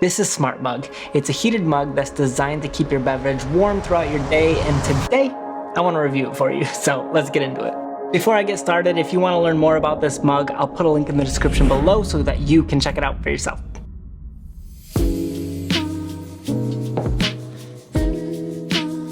This is SmrtMugg. It's a heated mug that's designed to keep your beverage warm throughout your day, and today I want to review it for you, so let's get into it. Before I get started, if you want to learn more about this mug, I'll put a link in the description below so that you can check it out for yourself.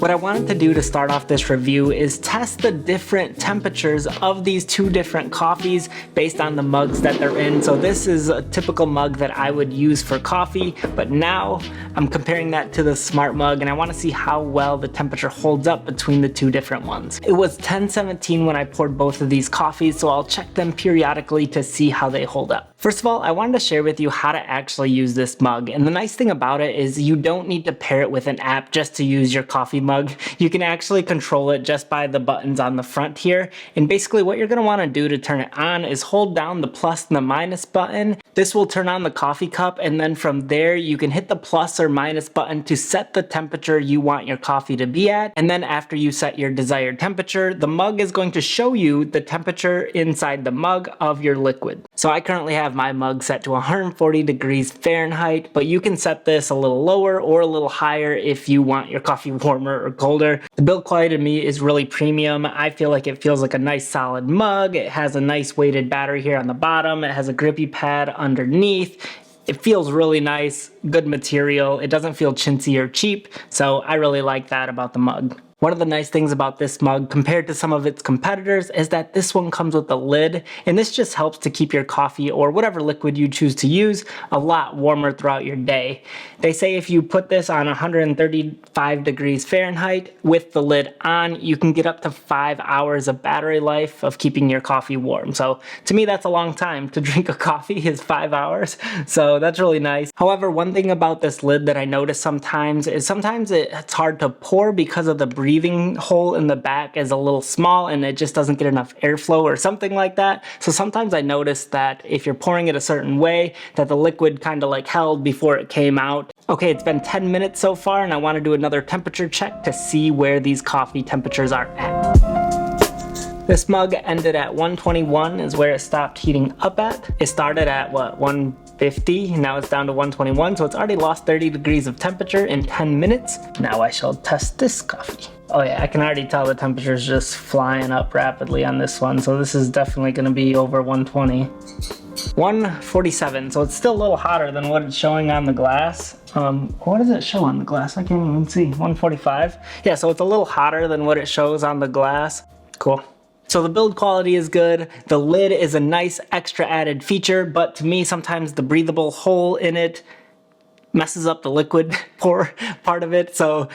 What I wanted to do to start off this review is test the different temperatures of these two different coffees based on the mugs that they're in. So this is a typical mug that I would use for coffee, but now I'm comparing that to the SmrtMugg, and I want to see how well the temperature holds up between the two different ones. It was 10:17 when I poured both of these coffees, so I'll check them periodically to see how they hold up. First of all, I wanted to share with you how to actually use this mug, and the nice thing about it is you don't need to pair it with an app just to use your coffee mug. You can actually control it just by the buttons on the front here, and basically what you're going to want to do to turn it on is hold down the plus and the minus button. This will turn on the coffee cup, and then from there you can hit the plus or minus button to set the temperature you want your coffee to be at, and then after you set your desired temperature, the mug is going to show you the temperature inside the mug of your liquid. So I currently have my mug set to 140 degrees Fahrenheit, but you can set this a little lower or a little higher if you want your coffee warmer or colder. The build quality to me is really premium. I feel like it feels like a nice solid mug. It has a nice weighted battery here on the bottom. It has a grippy pad underneath. It feels really nice, good material. It doesn't feel chintzy or cheap, so I really like that about the mug. One of the nice things about this mug compared to some of its competitors is that this one comes with a lid, and this just helps to keep your coffee or whatever liquid you choose to use a lot warmer throughout your day. They say if you put this on 135 degrees Fahrenheit with the lid on, you can get up to 5 hours of battery life of keeping your coffee warm. So to me, that's a long time. To drink a coffee is 5 hours, so that's really nice. However, one thing about this lid that I notice sometimes is it's hard to pour because of the breathing hole in the back is a little small and it just doesn't get enough airflow or something like that. So sometimes I notice that if you're pouring it a certain way, that the liquid kind of like held before it came out. Okay, it's been 10 minutes so far, and I want to do another temperature check to see where these coffee temperatures are at. This mug ended at 121 is where it stopped heating up at. It started at what, 150, now it's down to 121, so it's already lost 30 degrees of temperature in 10 minutes. Now I shall test this coffee. Oh yeah, I can already tell the temperature is just flying up rapidly on this one, so this is definitely going to be over 120. 147, so it's still a little hotter than what it's showing on the glass. What does it show on the glass? I can't even see. 145? Yeah, so it's a little hotter than what it shows on the glass. Cool. So the build quality is good. The lid is a nice extra added feature, but to me sometimes the breathable hole in it messes up the liquid pour part of it, so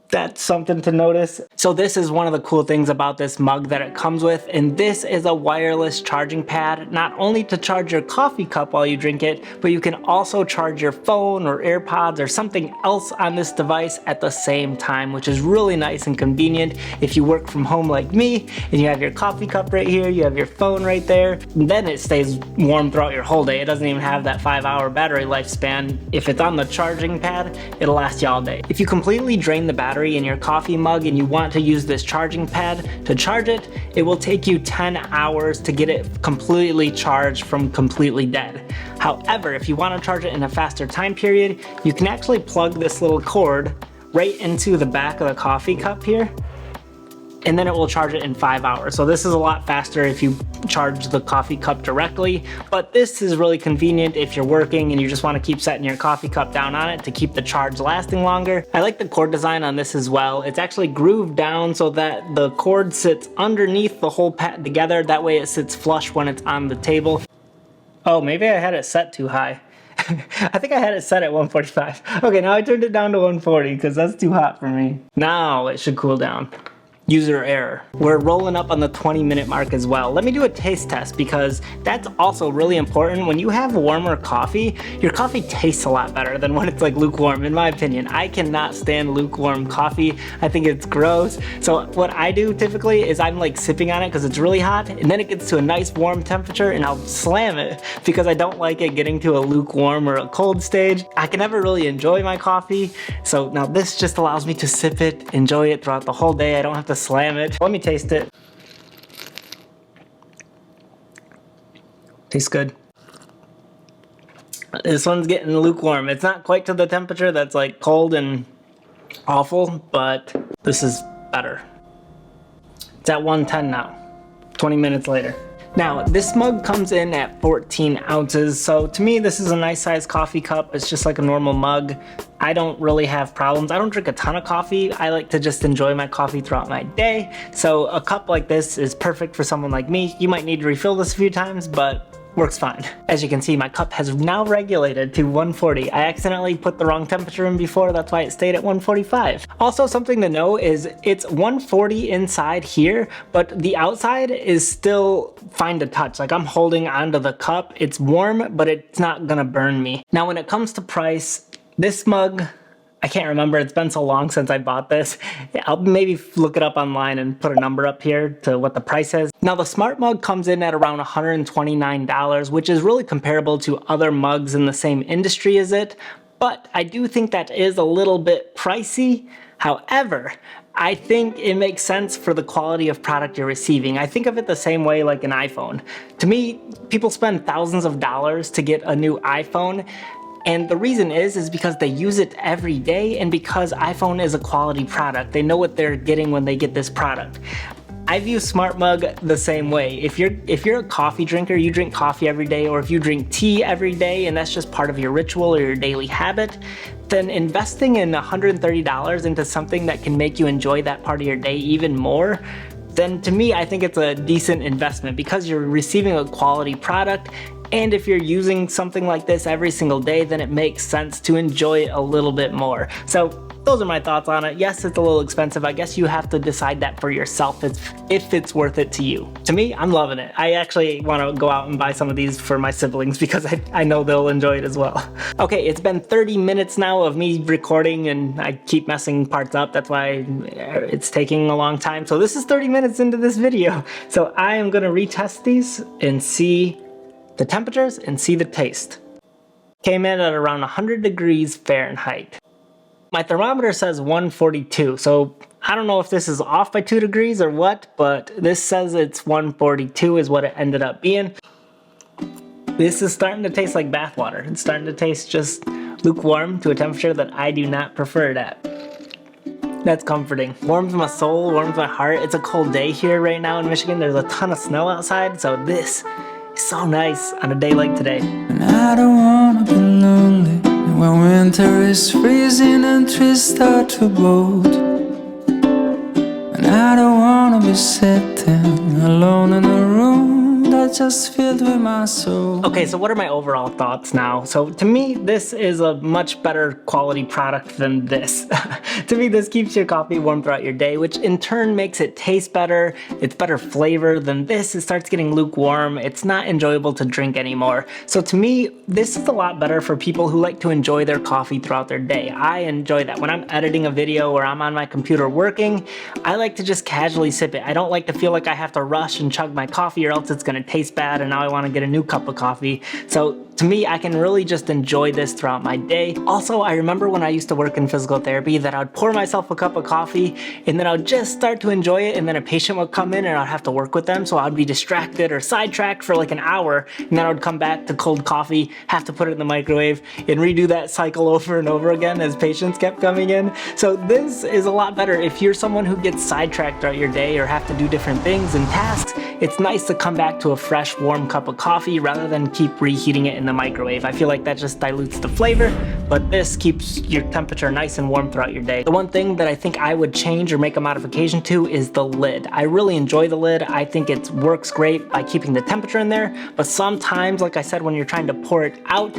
that's something to notice. So this is one of the cool things about this mug that it comes with, and this is a wireless charging pad, not only to charge your coffee cup while you drink it, but you can also charge your phone or AirPods or something else on this device at the same time, which is really nice and convenient if you work from home like me and you have your coffee cup right here, you have your phone right there, and then it stays warm throughout your whole day. It doesn't even have that 5-hour battery lifespan. If it's on the charging pad, it'll last you all day. If you completely drain the battery in your coffee mug and you want to use this charging pad to charge it, it will take you 10 hours to get it completely charged from completely dead. However, if you want to charge it in a faster time period, you can actually plug this little cord right into the back of the coffee cup here, and then it will charge it in 5 hours. So this is a lot faster if you charge the coffee cup directly, but this is really convenient if you're working and you just want to keep setting your coffee cup down on it to keep the charge lasting longer. I like the cord design on this as well. It's actually grooved down so that the cord sits underneath the whole pad together. That way it sits flush when it's on the table. Oh, maybe I had it set too high. I think I had it set at 145. Okay, now I turned it down to 140 because that's too hot for me. Now it should cool down. User error. We're rolling up on the 20-minute mark as well. Let me do a taste test because that's also really important. When you have warmer coffee, your coffee tastes a lot better than when it's like lukewarm, in my opinion. I cannot stand lukewarm coffee. I think it's gross. So what I do typically is I'm like sipping on it because it's really hot, and then it gets to a nice warm temperature and I'll slam it because I don't like it getting to a lukewarm or a cold stage. I can never really enjoy my coffee. So now this just allows me to sip it, enjoy it throughout the whole day. I don't have to slam it. Let me taste it. Tastes good. This one's getting lukewarm. It's not quite to the temperature that's like cold and awful, but this is better. It's at 110 now, 20 minutes later. Now, this mug comes in at 14 ounces, so to me this is a nice sized coffee cup. It's just like a normal mug. I don't really have problems. I don't drink a ton of coffee. I like to just enjoy my coffee throughout my day, so a cup like this is perfect for someone like me. You might need to refill this a few times, but works fine. As you can see, my cup has now regulated to 140. I accidentally put the wrong temperature in before, that's why it stayed at 145. Also, something to know is it's 140 inside here, but the outside is still fine to touch. Like, I'm holding onto the cup. It's warm, but it's not gonna burn me. Now, when it comes to price, this mug, I can't remember, it's been so long since I bought this. I'll maybe look it up online and put a number up here to what the price is. Now, the SmrtMugg comes in at around $129, which is really comparable to other mugs in the same industry as it, but I do think that is a little bit pricey. However, I think it makes sense for the quality of product you're receiving. I think of it the same way like an iPhone. To me, people spend thousands of dollars to get a new iPhone, and the reason is because they use it every day and because iPhone is a quality product. They know what they're getting when they get this product. I view SmrtMugg the same way. If you're a coffee drinker, you drink coffee every day, or if you drink tea every day and that's just part of your ritual or your daily habit, then investing in $130 into something that can make you enjoy that part of your day even more, then to me, I think it's a decent investment because you're receiving a quality product. And if you're using something like this every single day, then it makes sense to enjoy it a little bit more. So those are my thoughts on it. Yes, it's a little expensive. I guess you have to decide that for yourself if it's worth it to you. To me, I'm loving it. I actually want to go out and buy some of these for my siblings because I know they'll enjoy it as well. Okay, it's been 30 minutes now of me recording and I keep messing parts up. That's why it's taking a long time. So this is 30 minutes into this video. So I am going to retest these and see the temperatures and see the taste. Came in at around 100 degrees Fahrenheit. My thermometer says 142, so I don't know if this is off by 2 degrees or what, but this says it's 142 is what it ended up being. This is starting to taste like bath water. It's starting to taste just lukewarm to a temperature that I do not prefer it at. That's comforting. Warms my soul, warms my heart. It's a cold day here right now in Michigan. There's a ton of snow outside, so this is so nice on a day like today. And I don't wanna be lonely when winter is freezing and trees start to bolt. And I don't wanna be sitting alone in a room that's just filled with my soul. Okay, so what are my overall thoughts now? So to me, this is a much better quality product than this. To me, this keeps your coffee warm throughout your day, which in turn makes it taste better. It's better flavor than this. It starts getting lukewarm. It's not enjoyable to drink anymore. So to me, this is a lot better for people who like to enjoy their coffee throughout their day. I enjoy that. When I'm editing a video or I'm on my computer working, I like to just casually sip it. I don't like to feel like I have to rush and chug my coffee or else it's gonna taste bad and now I wanna get a new cup of coffee. So to me, I can really just enjoy this throughout my day. Also, I remember when I used to work in physical therapy that I would pour myself a cup of coffee and then I would just start to enjoy it and then a patient would come in and I'd have to work with them, so I'd be distracted or sidetracked for like an hour and then I would come back to cold coffee, have to put it in the microwave and redo that cycle over and over again as patients kept coming in. So this is a lot better if you're someone who gets sidetracked throughout your day or have to do different things and tasks. It's nice to come back to a fresh, warm cup of coffee rather than keep reheating it in the microwave. I feel like that just dilutes the flavor, but this keeps your temperature nice and warm throughout your day. The one thing that I think I would change or make a modification to is the lid. I really enjoy the lid. I think it works great by keeping the temperature in there, but sometimes, like I said, when you're trying to pour it out,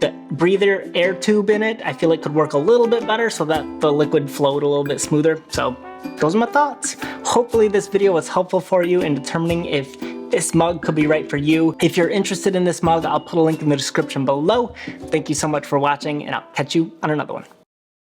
the breather air tube in it, I feel it could work a little bit better so that the liquid flowed a little bit smoother. So those are my thoughts. Hopefully this video was helpful for you in determining if this mug could be right for you. If you're interested in this mug, I'll put a link in the description below. Thank you so much for watching and I'll catch you on another one.